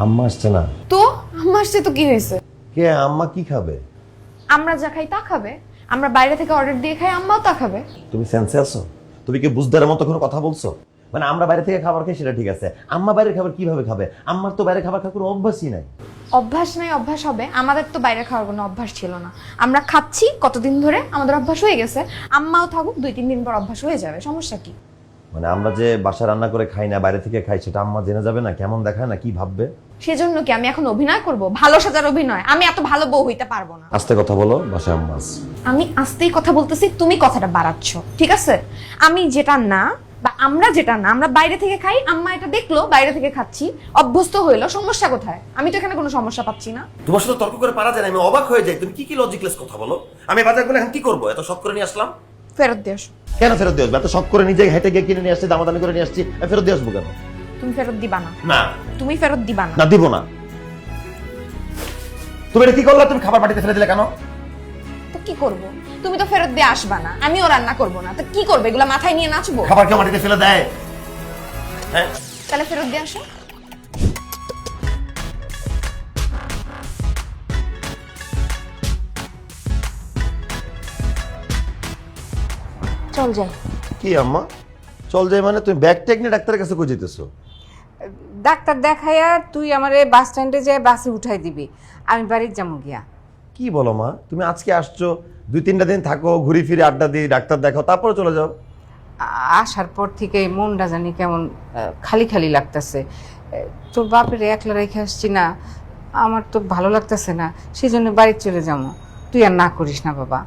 আম্মা আসছে না? তো আম্মা আসছে তো কি হয়েছে? কে আম্মা কি খাবে? আমরা যা খাই তা খাবে। আমরা বাইরে থেকে অর্ডার দিয়ে খাই, আম্মাও তা খাবে। তুমি সেন্সে আছো? তুমি কি বুঝদারের মতো কোনো কথা বলছো? মানে আমরা বাইরে থেকে খাবার খাই সেটা ঠিক আছে, আম্মা বাইরের খাবার কিভাবে খাবে? আম্মার তো বাইরে খাবার খাওয়ার কোনো অভ্যাসই নাই। অভ্যাস নাই অভ্যাস হবে? আমাদের তো বাইরে খাওয়ার কোনো অভ্যাস ছিল না। আমরা খাচ্ছি কতদিন ধরে, আমাদের অভ্যাস হয়ে গেছে। আম্মাও থাকুক 2-3 দিন পর অভ্যাস হয়ে যাবে, সমস্যা কি? মানে আমরা যে বাসা রান্না করে খাই না, বাইরে থেকে খাই, সেটা আম্মা জেনে যাবে না? কেমন দেখায় না, কি ভাববে? সেজন্য কি আমি এখন অভিনয় করব? ভালো সাজার অভিনয়? আমি এত ভালো বউ হইতে পারবো না। আস্তে কথা বলো, বাসায় আম্মা আছে। আমি আস্তেই কথা বলতেছি, তুমি কথাটা বাড়াচ্ছ, ঠিক আছে? আমি যেটা না বা আমরা যেটা না, আমরা বাইরে থেকে খাই, আম্মা এটা দেখলো বাইরে থেকে খাচ্ছি, অভ্যস্ত হইলো, সমস্যা কোথায়? আমি তো এখানে কোনো সমস্যা পাচ্ছি না। তোমার সাথে তর্ক করে পারা যায় না, আমি অবাক হয়ে যাই। তুমি কি কি লজিকলেস কথা বলো? আমি বাজার করে এখন কি করবো? এত শখ করে নিয়ে আসলাম। ফেরত দিয়ে আসো। কেন ফেরত দিয়ে আসবো? এত শখ করে নিজে হেঁটে গিয়ে কিনে নিয়ে আসছি, দামাদামি করে নিয়ে আসছি, আমি ফেরত দিয়ে আসবো কেন? তুমি ফেরত দিবা না। না। তুমি ফেরত দিবা না। না, দিব না। তুমি এটা কি করলা? তুমি খাবার মাটিতে ফেলে দিলে কেন? তো কি করব? তুমি তো ফেরত দিয়ে আসবা না, আমিও রান্না করব না, তো কি করবে? এগুলা মাথায় নিয়ে নাচবো? খাবার কেউ মাটিতে ফেলে দেয়? হ্যাঁ, তাহলে ফেরত দিয়ে আসো। চল যাই। কি আম্মা চল যাই মানে? তুমি ব্যাগ টেক নিয়ে ডাক্তারের কাছে কই যেতেছো? ডাক্তার দেখাইয়া তুই আমারে বাস স্ট্যান্ডে যেয়ে বাসে উঠাই দিবি, আমি বাড়ির যাবো গিয়া। কি বলো মা, তুমি আজকে আসছো, 2-3টা দিন থাকো, ঘুরি ফিরে আড্ডা দিই, ডাক্তার দেখাও, তারপরে চলে যাও। আসার পর থেকে মনটা জানি কেমন খালি খালি লাগতেছে। তোর বাপের একলা রেখে আসছি না, আমার তো ভালো লাগতেছে না, সেই জন্য বাড়ি চলে যাবো। তুই আর না করিস না বাবা।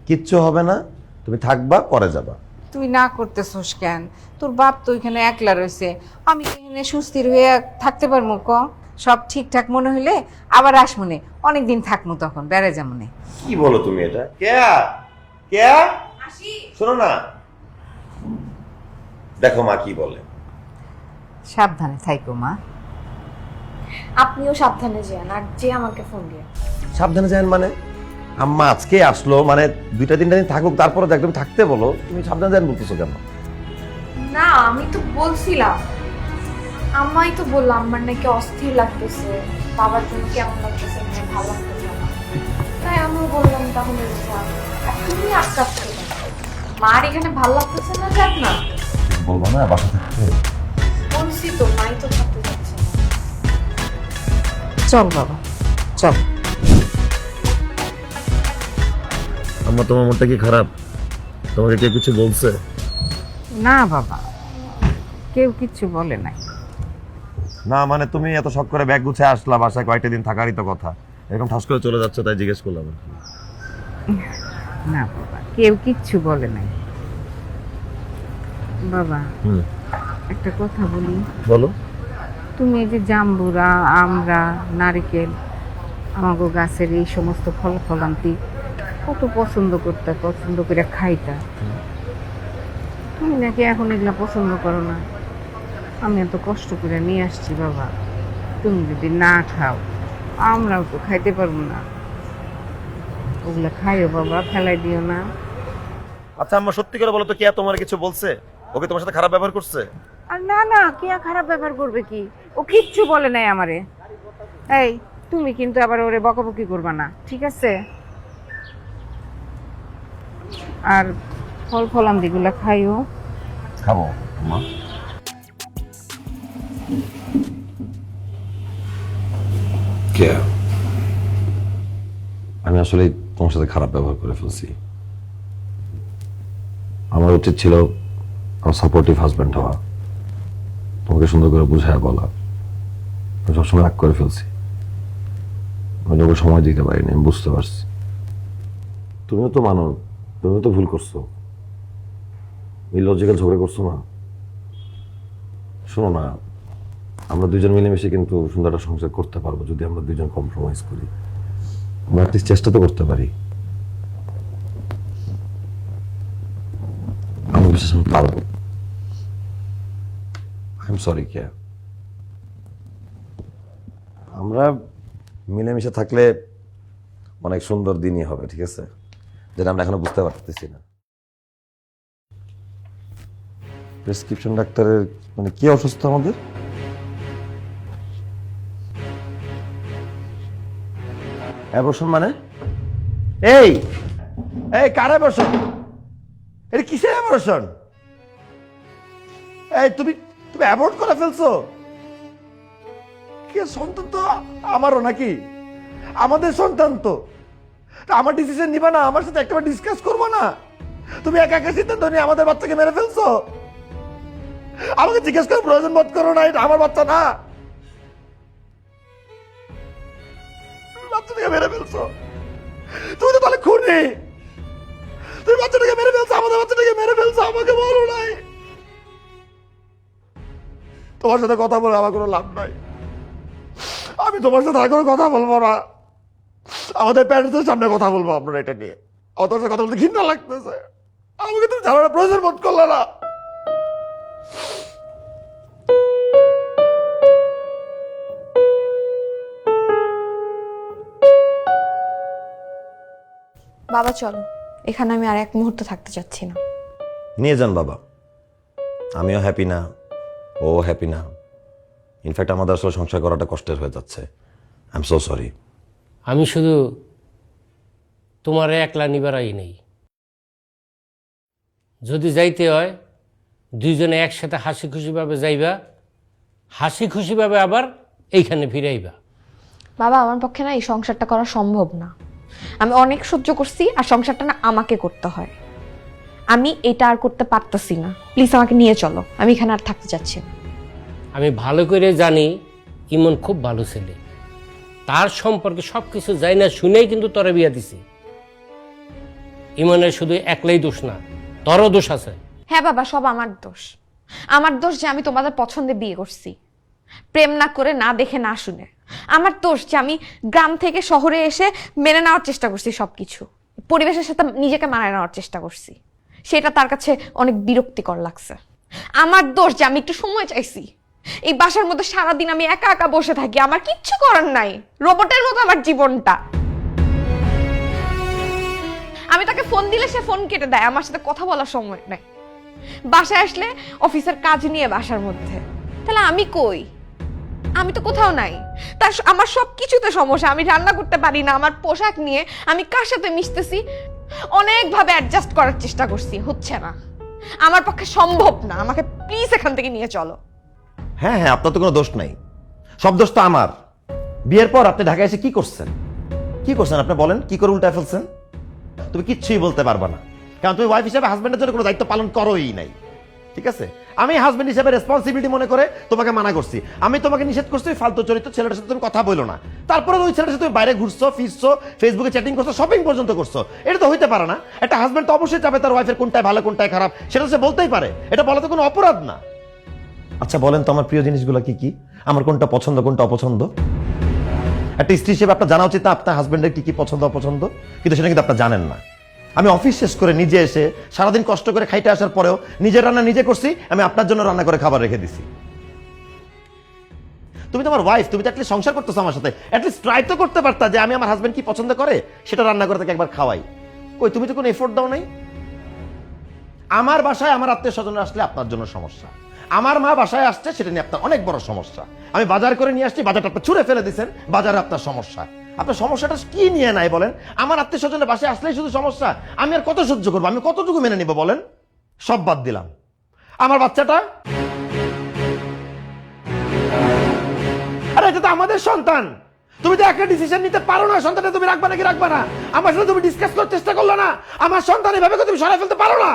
কিচ্ছু হবে না, তুমি থাকবা, পরে যাবা। তুই না করতেছোস কেন? তোর বাপ তো ওইখানে একলা রয়েছে, আমি তো এখানে সুস্থির হয়ে থাকতে পারবো। সব ঠিকঠাক মনে হইলে আবার আসমনে, অনেকদিন থাকবো, তখন বেড়ে যামনে। কি বলো তুমি এটা? কে কে শোনো না, দেখো মা কি বলে। সাবধানে থাইকো মা। আপনিও সাবধানে যান, আর যে আমাকে ফোন দিয়ে। সাবধানে যান মানে? আম্মা আজকে আসলো, মানে 2-3টা দিন থাকুক, তারপরে তো একদম থাকতে বলো। তুমি সাবধানে যান বলতেছো কেন? না, আমি তো বলছিলাম, আম্মাই তো বললাম আমার নাকি অস্থির লাগতেছে, বাবার জন্য কেমন লাগতেছে, মানে ভালো লাগতেছে না, তাই আমিও বললাম তাহলে যাক। আর তুমি আটকাচ্ছো কেন? মার এখানে ভালো লাগতেছে না, যাক না। বলবো না বাসা থাকতে? বলছি তো, মাই তো থাকতে যাচ্ছে না। চল বাবা চল। আম্মা তোমার মনটা কি খারাপ? তোমাকে কেউ কিছু বলছে? না বাবা, কেউ কিচ্ছু বলে নাই। না মানে তুমি এত শখ করে ব্যাগ গুছিয়ে আসলা, বাসায় কয়েকটা দিন থাকারই তো কথা, এরকম ঠাস করে চলে যাচ্ছে, তাই জিজ্ঞেস করলাম। না বাবা, কেউ কিচ্ছু বলে নাই। বাবা একটা কথা বলি। বলো। তুমি এই যে জাম্বুরা, আমরা, নারিকেল, আমাগো গাছের এই সমস্ত ফল ফলান্তি কত পছন্দ করতে, পছন্দ করে খাইতা, তুমি নাকি এখন এগুলা পছন্দ করো না। আমি এত কষ্ট করে নিয়ে আসছি বাবা, তুমি যদি না খাও আমরাও তো খাইতে পারবো না। ওগুলা খাইও বাবা, ফেলাই দিও না। আচ্ছা আম্মা সত্যি করে বলো তো, কে তোমার কিছু বলছে? ওকে তোমার সাথে খারাপ ব্যবহার করছে? আর না না, কে খারাপ ব্যবহার করবে? কি, ও কিচ্ছু বলে নাই আমারে। এই তুমি কিন্তু আবার ওরে বকাবকি করবা না, ঠিক আছে? আর ফল ফলান্তিগুলা খাইও। খাবো আম্মা। কে? আমি আসলে তোমার সাথে খারাপ ব্যবহার করে ফেলছি। আমার উচিত ছিল আমার সাপোর্টিভ হাজব্যান্ড হওয়া, তোমাকে সুন্দর করে বুঝায় বলা। আমি সবসময় রাগ করে ফেলছি, আমি ওকে সময় দিতে পারিনি, আমি বুঝতে পারছি। তুমিও তো মানো, তুমিও তো ভুল করছো, ইলজিক্যাল ঝগড়া করছো না। শোনো না, আমরা দুজন মিলেমিশে কিন্তু সুন্দর একটা সংসার করতে পারবো, যদি আমরা দুজন কম্প্রোমাইজ করি। আমরা অ্যাটলিস্ট চেষ্টা তো করতে পারি। আমি বিশ্বাস আমি পারবো। আই এম সরি কেয়া। আমরা মিলেমিশে থাকলে অনেক সুন্দর দিনই হবে, ঠিক আছে? যেটা আমরা এখনো বুঝতে পারতেছি না। প্রেসক্রিপশন ডাক্তারের মানে কি অসুস্থ আমাদের? অ্যাবর্শন মানে? এই এই কার অ্যাবর্শন? এটা কিসের অ্যাবর্শন? এই তুমি তুমি অ্যাবর্ট করে ফেলছো? কি সন্তান তো আমারও নাকি? আমাদের সন্তান তো। তা আমার ডিসিশন নিবা না? আমার সাথে একটাবার ডিসকাস করবো না? তুমি একা একা সিদ্ধান্ত নিয়ে আমাদের বাচ্চাকে মেরে ফেলছো। আমাকে জিজ্ঞেস করে প্রয়োজন বোধ করো না, এটা আমার বাচ্চা না। বাচ্চাটাকে মেরে ফেলছো। তুমি তো তাহলে খুনি। তুমি বাচ্চাটাকে মেরে ফেলছো, আমাদের বাচ্চাটাকে মেরে ফেলছো, আমাকে বলো নাই। তোমার সাথে কথা বলে আমার কোনো লাভ নাই। আমি তোমার সাথে আর কোনো কথা বলবো না। আমাদের প্যারেন্টসের সামনে কথা বলবো আপনারা এটা নিয়ে। আমার তোমার সাথে কথা বলতে ঘৃণা লাগতেছে। আমাকে তুমি জানার প্রয়োজন বোধ করলে না। বাবা চলো, এখানে আমি আর এক মুহূর্ত থাকতে চাচ্ছি না। নিয়ে যান বাবা, আমিও হ্যাপি না, ও হ্যাপি না। ইনফ্যাক্ট আমাদের আসলে সংসার করাটা কষ্টের হয়ে যাচ্ছে। I am so sorry. আমি শুধু তোমার একলা নিবারাই নেই, যদি যাইতে হয় দুইজনে একসাথে হাসি খুশিভাবে যাইবা, হাসি খুশিভাবে আবার এইখানে ফিরাইবা। বাবা আমার পক্ষে না এই সংসারটা করা সম্ভব না। আমি অনেক সহ্য করছি, আর সংসারটা না আমাকে করতে হয়। আমি এটা আর করতে পারতেছি না। প্লিজ আমাকে নিয়ে চলো, আমি এখানে আর থাকতে চাচ্ছি না। আমি ভালো করে জানি ইমন খুব ভালো ছেলে, তার সম্পর্কে সব কিছু যাই না শুনেই কিন্তু তোরে বিয়া দিছি। ইমনের শুধু একলাই দোষ না, তোরও দোষ আছে। হ্যাঁ বাবা, সব আমার দোষ। আমার দোষ যে আমি তোমাদের পছন্দে বিয়ে করছি, প্রেম না করে, না দেখে, না শুনে। আমার দোষ যে আমি গ্রাম থেকে শহরে এসে মেনে নেওয়ার চেষ্টা করছি সবকিছু, পরিবেশের সাথে নিজেকে মানায় নেওয়ার চেষ্টা করছি, সেটা তার কাছে অনেক বিরক্তিকর লাগছে। আমার দোষ যে আমি একটু সময় চাইছি। এই বাসার মধ্যে সারাদিন আমি একা একা বসে থাকি, আমার কিচ্ছু করার নাই, রোবটের মতো আমার জীবনটা। আমি তাকে ফোন দিলে সে ফোন কেটে দেয়, আমার সাথে কথা বলার সময় নাই। বাসায় আসলে অফিসের কাজ নিয়ে বাসার মধ্যে, তাহলে আমি কই? আমি তো কোথাও নাই। তার আমার সব কিছুতে সমস্যা। আমি রান্না করতে পারি না, আমার পোশাক নিয়ে আমি কার সাথে মিশতেছি অনেকভাবে অ্যাডজাস্ট করার চেষ্টা করছি, হচ্ছে না। আমার পক্ষে সম্ভব না। আমাকে প্লিজ এখান থেকে নিয়ে চলো। হ্যাঁ হ্যাঁ, আপনার তো কোনো দোষ নাই, সব দোষ তো আমার। বিয়ের পর আপনি ঢাকায় এসে কি করছেন? কি করছেন আপনি বলেন? কি করে উল্টায় ফেলছেন? তুমি কিচ্ছুই বলতে পারবা না, কারণ তুমি ওয়াইফ হিসেবে হাজবেন্ডের জন্য কোনো দায়িত্ব পালন করোই নাই। ঠিক আছে, আমি হাজবেন্ড হিসেবে রেসপন্সিবিলিটি মনে করে তোমাকে মানা করছি। আমি তোমাকে নিষেধ করছি ফালতু চরিত্র ছেলেটার সাথে তুমি কথা বলো না। তারপরে ওই ছেলেটার সাথে তুমি বাইরে ঘুরছো, ফিরছো, ফেসবুকে চ্যাটিং করছো, শপিং পর্যন্ত করছো। এটা তো হইতে পারে না। একটা হাজবেন্ড তো অবশ্যই চাবে তার ওয়াইফের কোনটায় ভালো কোনটায় খারাপ সেটা সে বলতেই পারে। এটা বলা তো কোনো অপরাধ না। আচ্ছা বলেন তো আমার প্রিয় জিনিসগুলো কি কি, আমার কোনটা পছন্দ কোনটা অপছন্দ? একটা স্ত্রী হিসেবে আপনার জানা উচিত না আপনার হাজবেন্ডের কি কি পছন্দ অপছন্দ, কিন্তু সেটা কিন্তু আপনার জানেন না। আমি অফিস শেষ করে নিজে এসে সারাদিন কষ্ট করে খাইতে আসার পরেও নিজের রান্না নিজে করছি, আমি আপনার জন্য রান্না করে খাবার রেখে দিছি। তুমি তো আমার ওয়াইফ, তুমি তো অ্যাটলিস্ট সংসার করতেছো আমার সাথে, অ্যাটলিস্ট ট্রাই তো করতে পারতা যে আমি আমার হাজবেন্ড কি পছন্দ করে সেটা রান্না করে তাকে একবার খাওয়াই। কই, তুমি তো কোনো এফোর্ট দাও নাই। আমার বাসায় আমার আত্মীয় স্বজন আসলে আপনার জন্য সমস্যা, আমার মা বাসায় আসছে সেটা নিয়ে আপনার অনেক বড় সমস্যা। আমি বাজার করে নিয়ে আসছি, বাজারটা আপনি ছুঁড়ে ফেলে দিচ্ছেন, বাজারে আপনার সমস্যা। আপনার সমস্যাটা কি নিয়ে নাই বলেন? আমার আত্মীয় স্বজনের বাসায় আসলেই শুধু সমস্যা। আমি আর কত সহ্য করবো? আমি কতটুকু মেনে নিব বলেন? সব বাদ দিলাম। আমার বাচ্চাটা, আরে এটা তো আমাদের সন্তান। তুমি তো একটা ডিসিশন নিতে পারো না, সন্তানটা তুমি রাখবা নাকি রাখবা না। আমার সাথে তুমি ডিসকাস করার চেষ্টা করলো না। আমার সন্তান এভাবে তুমি সরাই ফেলতে পারো না।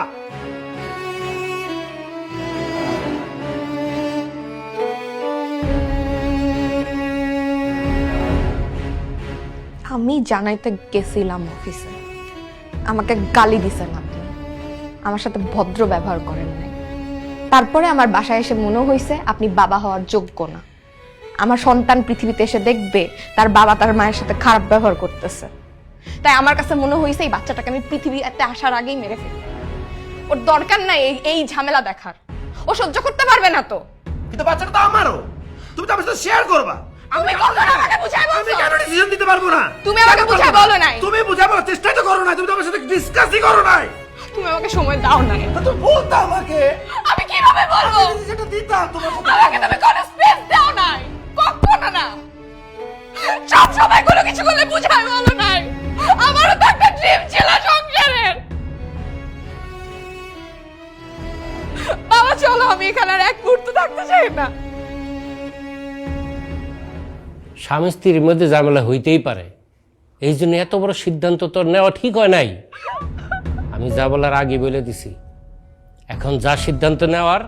আমি জানাইতে গেছিলাম অফিসে, আমাকে গালি দিছেন আপনি, আমার সাথে ভদ্র ব্যবহার করেন নাই। তারপরে আমার বাসায় এসে মনে হয়েছে আপনি বাবা হওয়ার যোগ্য না। আমার সন্তান পৃথিবীতে এসে দেখবে তার বাবা তার মায়ের সাথে খারাপ ব্যবহার করতেছে, তাই আমার কাছে মনে হয়েছে এই বাচ্চাটাকে আমি পৃথিবীতে আসার আগেই মেরে ফেলি। ওর দরকার নাই এই ঝামেলা দেখার, ও সহ্য করতে পারবে না তো। কিন্তু বাচ্চাটা তো আমারও, তুমি তো আমার সাথে শেয়ার করবা। তুমি কখনো আমাকে বুঝাই বলছো? আমি কেন ডিসিশন দিতে পারবো না? তুমি আমাকে বুঝাই বলো নাই। তুমি বুঝাই বলার চেষ্টাই তো করো না, তুমি তো আমার সাথে ডিসকাসই করো নাই। তুমি আমাকে সময় দাও নাই। তুমি বলতো আমাকে, আমি কিভাবে বলবো? সেটা দিতাম তোমার সাথে। আমাকে তুমি কোনো স্পেস দাও নাই, কখনো না। সব সময় কোনো কিছু বলে বুঝাই বলো থাকতে চায় না। স্বামী স্ত্রীর মধ্যে ঝামেলা হইতেই পারে, এই জন্য এত বড় সিদ্ধান্ত তোর নেওয়া ঠিক হয় নাই। আমি যা বলার আগে বলে দিছি, এখন যা সিদ্ধান্ত নেওয়ার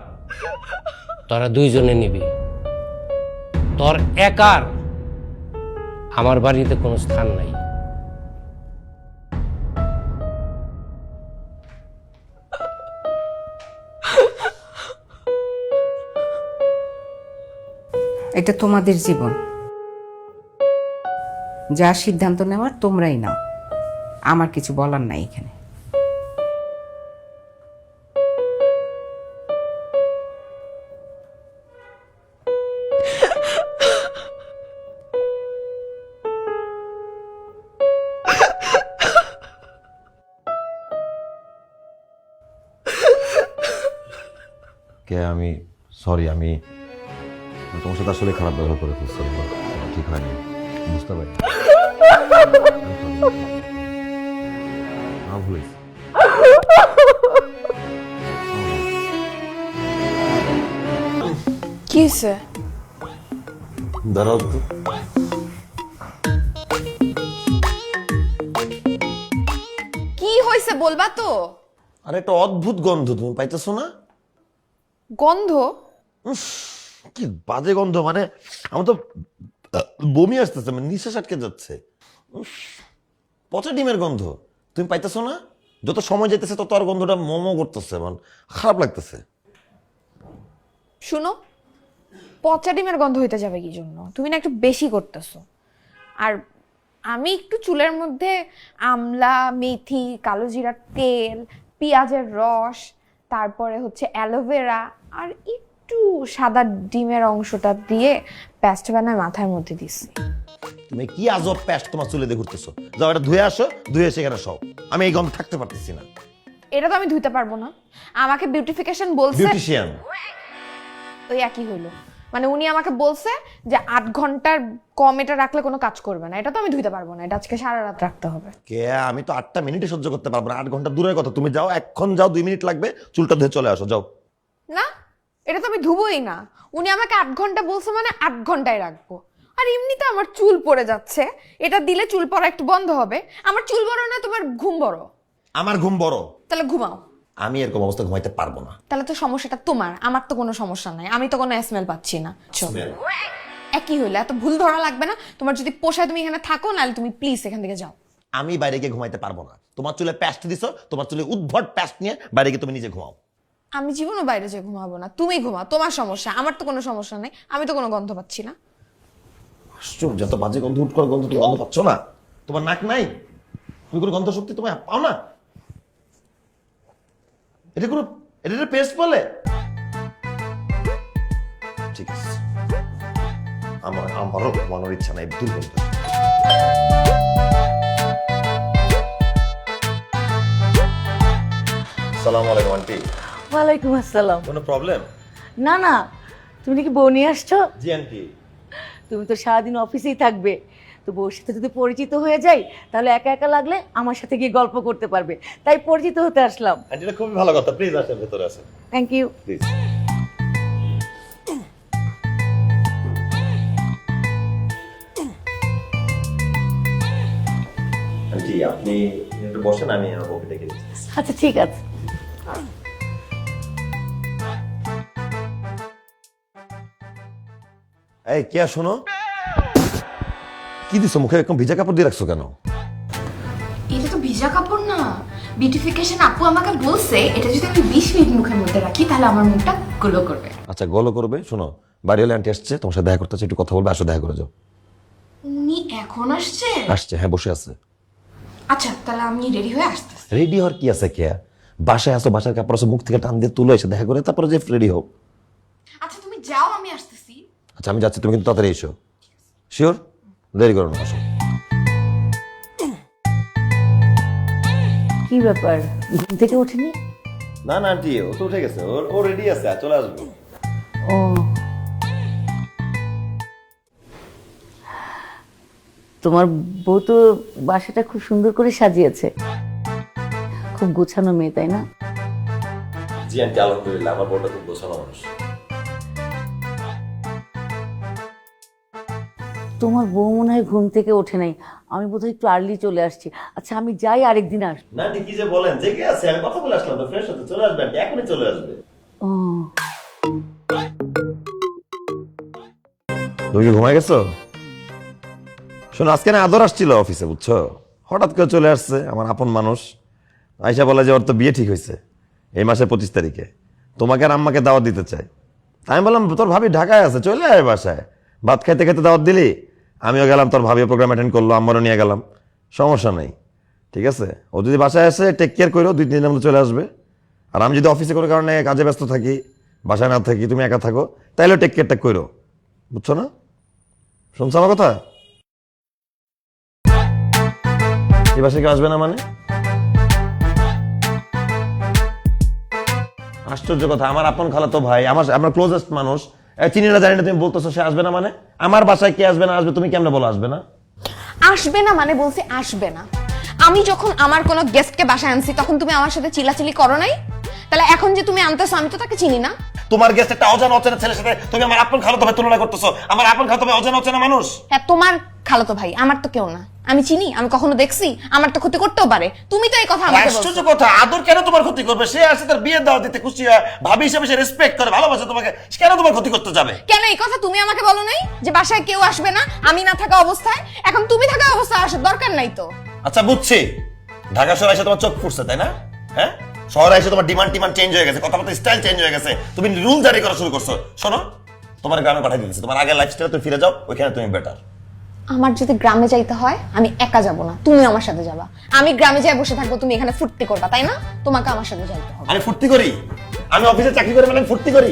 তোরা দুইজনে নিবি। তোর একার আমার বাড়িতে কোনো স্থান নাই। এটা তোমাদের জীবন, যা সিদ্ধান্ত নেওয়ার তোমরাই নাও, আমার কিছু বলার নাই এখানে। কে আমি সরি, আমি তোমার সাথে আসলে খারাপ ব্যবহার করে ফেলছি, ঠিক হয়নি, বুঝতে পারি। ভুল হয়েছে। কি হয়েছে? দাঁড়াও তো। কি হয়েছে বলবা তো? আরে একটা অদ্ভুত গন্ধ তুমি পাইতেছো না? গন্ধ? কি বাজে গন্ধ, মানে আমার তো বমি আসতেছে, মানে নিঃশ্বাস আটকে যাচ্ছে। পচা ডিমের গন্ধ তুমি পাইতেছো না? যত সময় যেতেছে তত আর গন্ধটা মোমো করতেছে, মানে খারাপ লাগতেছে। শুনো, পচা ডিমের গন্ধ হইতে যাবে কি জন্য? তুমি না একটু বেশি করতেছো। আর আমি একটু চুলের মধ্যে আমলা, মেথি, কালো জিরার তেল, পেঁয়াজের রস, তারপরে হচ্ছে অ্যালোভেরা আর একটু সাদা ডিমের অংশটা দিয়ে পেস্ট বানায় মাথার মধ্যে দিছি। তুমি কি আজব প্যাস্ট তোমার চুলে দিয়ে ঘুরতেছো? যাও এটা ধুয়ে আসো, ধুয়ে এসে এখানে সব। আমি এই গন্ধ থাকতে পারতেছি না। এটা তো আমি ধুইতে পারবো না, আমাকে বিউটিফিকেশন বলছে। বিউটিশিয়ান ওই একই হইলো, মানে উনি আমাকে বলছে যে 8 ঘন্টার কম এটা রাখলে কোনো কাজ করবে না। এটা তো আমি ধুইতে পারবো না, এটা আজকে সারা রাত রাখতে হবে। কে আমি তো 8টা মিনিটে সহ্য করতে পারবো না, 8 ঘন্টা দূরের কথা। তুমি যাও, এখন যাও, 2 মিনিট লাগবে, চুলটা ধুয়ে চলে আসো, যাও। না, এটা তো আমি ধুবোই না। উনি আমাকে 8 ঘন্টা বলছে, মানে 8 ঘন্টায় রাখবো। আর এমনিতে আমার চুল পড়ে যাচ্ছে, এটা দিলে চুল পড়া একটু বন্ধ হবে। আমার চুল বড় না, তোমার ঘুম বড়? আমার ঘুম বড়। তাহলে ঘুমাও। আমি এরকম অবস্থা ঘুমাইতে পারবো না। তাহলে তো সমস্যাটা তোমার, আমার তো কোনো সমস্যা নাই। আমি তো কোনো স্মেল পাচ্ছি না। একই হইলো, এত ভুল ধরা লাগবে না। তোমার যদি পোষায় তুমি এখানে থাকো, নাহলে তুমি প্লিজ এখান থেকে যাও। আমি বাইরে গিয়ে ঘুমাইতে পারবো না। তোমার চুলে প্যাস্ট দিছো, তোমার চুলে উদ্ভট প্যাস্ট নিয়ে বাইরে গিয়ে তুমি নিজে ঘুমাও। আমি জীবনও বাইরে যেয়ে ঘুমাবো না, তুমি ঘুমাও, তোমার সমস্যা। আমার তো কোনো সমস্যা নেই, আমি তো কোনো গন্ধ পাচ্ছি না। আশ্চর্য, যত বাজে গন্ধ, উঠ করে গন্ধ, তুমি গন্ধ পাচ্ছ না? তোমার নাক নাই? তুমি কোনো গন্ধ শক্তি তোমায় পাও না? এটা কোনো, এটা পেস্ট বলে? ঠিক আছে, আমারও ঘুমানোর ইচ্ছা নাই, দুর্গন্ধ। সালাম আলাইকুম আন্টি। ওয়ালাইকুম আসসালাম। কোনো প্রবলেম? না না, তুমি নাকি বউ নিয়ে আসছো? জি আন্টি। তুমি তো সারাদিন অফিসেই থাকবে, তো বউর সাথে যদি পরিচিত হয়ে যাই তাহলে একা একা লাগলে আমার সাথে গিয়ে গল্প করতে পারবে, তাই পরিচিত হতে আসলাম। আন্টি, এটা খুবই ভালো কথা, প্লিজ আসেন, ভেতরে আসেন থ্যাংক ইউ। প্লিজ। আন্টি আপনি একটু বসেন, আমি আমার বউকে ডেকে দিচ্ছি। আচ্ছা ঠিক আছে। এই কে, শোনো, কি দিছো মুখে? এরকম ভিজা কাপড় দিয়ে রাখছো কেন? এটা তো ভিজা কাপড় না, বিউটিফিকেশন আপু আমাকে বলছে এটা যদি আমি 20 মিনিট মুখের মধ্যে রাখি তাহলে আমার মুখটা গ্লো করবে। আচ্ছা গলো করবে। শোনো, বাড়ি হলে আন্টি আসছে, তোমার সাথে দেখা করতে চাই, একটু কথা বলবে, আসো দেখা করে যাও। উনি এখন আসছে? আসছে, হ্যাঁ বসে আছে। আচ্ছা তাহলে আমি রেডি হয়ে আসতেছি। রেডি হওয়ার কি আছে? কে বাসায় আসো, বাসার কাপড় আছে, মুখ থেকে টান দিয়ে তুলো, এসে দেখা করে তারপরে যে রেডি হোক। আচ্ছা তুমি যাও, আমি আসতেছি। আচ্ছা আমি যাচ্ছি, তুমি কিন্তু তাড়াতাড়ি এসো। শিওর? দেরি করো না, আসো। কি ব্যাপার, ঘুম থেকে ওঠেনি? না না আন্টি, ও তো উঠে গেছে, ও রেডি আছে, চলে আসবো। ও, তোমার বউ তো বাসাটা খুব সুন্দর করে সাজিয়েছে, খুব গোছানো মেয়ে, তাই না? জি আন্টি, আলহামদুলিল্লাহ, আমার বউটা খুব গোছানো মানুষ। তোমার বউ মনে হয় ঘুম থেকে ওঠে নাই, আমি বোধহয় একটু আর্লি চলে আসছি। আচ্ছা আমি যাই, আরেকদিন আস। না কি যে বলেন, জেগে আছে, আমি কথা বলে আসলাম তো, ফ্রেশ হতে চলে আসবে, এখনই চলে আসবে। ও তুমি কি ঘুমাই গেছো? শোনো, আজকে না আদর আসছিল অফিসে, বুঝছো, হঠাৎ করে চলে আসছে আমার আপন মানুষ। আয়সা বলে যে ওর তো বিয়ে ঠিক হয়েছে এই মাসের 25 তারিখে, তোমাকে আর আম্মাকে দাওয়াত দিতে চাই। আমি বললাম তোর ভাবি ঢাকায় আছে, চলে আয় বাসায়, ভাত খাইতে খাইতে দাওয়াত দিলি। আমিও গেলাম, তোর ভাবিও প্রোগ্রাম অ্যাটেন্ড করলো, আম্মারও নিয়ে গেলাম, সমস্যা নেই, ঠিক আছে। ও যদি বাসায় আসে টেক কেয়ার করো, 2-3 দিনের মধ্যে চলে আসবে। আর আমি যদি অফিসে কোনো কারণে কাজে ব্যস্ত থাকি, বাসায় না থাকি, তুমি একা থাকো, তাইলেও টেক কেয়ারটা করো, বুঝছো না? শুনছো আমার কথা? এই বাসায় কেউ আসবে না মানে? আশ্চর্য কথা, আমার আপন খালাতো ভাই, আমার ক্লোজেস্ট মানুষ, চিনি না জানি না, তুমি বলতেছো সে আসবে না মানে? আমার বাসায় কে আসবে না আসবে, তুমি কেমনে বলো আসবে না? আসবে না মানে বলছি আসবে না। আমি যখন আমার কোনো গেস্টকে বাসায় আনছি তখন তুমি আমার সাথে চিল্লাচিল্লি করো নাই? তাহলে এখন যে তুমি আনতেছো আমি তো তাকে চিনি না। তোমার গেস্ট একটা অজানা অচেনা ছেলের সাথে তুমি আমার আপন খালাতো ভাই তুলনা করতেছো। আমার আপন খালাতো ভাই অজানা অচেনা মানুষ। হ্যাঁ তোমার খালাতো ভাই, আমার তো কেউ না। আমি চিনি, আমি কখনো দেখছি, আমার তো ক্ষতি করতেও পারে। তুমি তো এই কথা আমাকে বলছো। আশ্চর্য কথা, আদর কেন তোমার ক্ষতি করবে? সে আসে তার বিয়ে দাওয়াত দিতে, খুশি হয়, ভাবি হিসেবে সে রেসপেক্ট করে, ভালোবাসে তোমাকে, সে কেন তোমার ক্ষতি করতে যাবে? কেন এই কথা তুমি আমাকে বলো নাই যে বাসায় কেউ আসবে না আমি না থাকা অবস্থায়? এখন তুমি থাকা অবস্থায় আসার দরকার নাই তো। আচ্ছা বুঝছি, ঢাকা শহরে এসে তোমার চোখ ফুটছে, তাই না? হ্যাঁ, শহরে এসে তোমার ডিমান্ড চেঞ্জ হয়ে গেছে, কথাবার্তা স্টাইল চেঞ্জ হয়ে গেছে, তুমি রুল জারি করা শুরু করছো। শোনো, তোমার গ্রামে পাঠিয়ে দিয়েছে, তোমার আগের লাইফস্টাইলে তুমি ফিরে যাও, ওইখানে তুমি বেটার। আমার যদি গ্রামে যাইতে হয় আমি একা যাব না, তুমি আমার সাথে যাবা। আমি গ্রামে যাই বসে থাকবো, তুমি এখানে ফুর্তি করবা, তাই না? তোমাকে আমার সাথে যাইতে হবে। আমি ফুর্তি করি? আমি অফিসে চাকরি করে মানে ফুর্তি করি?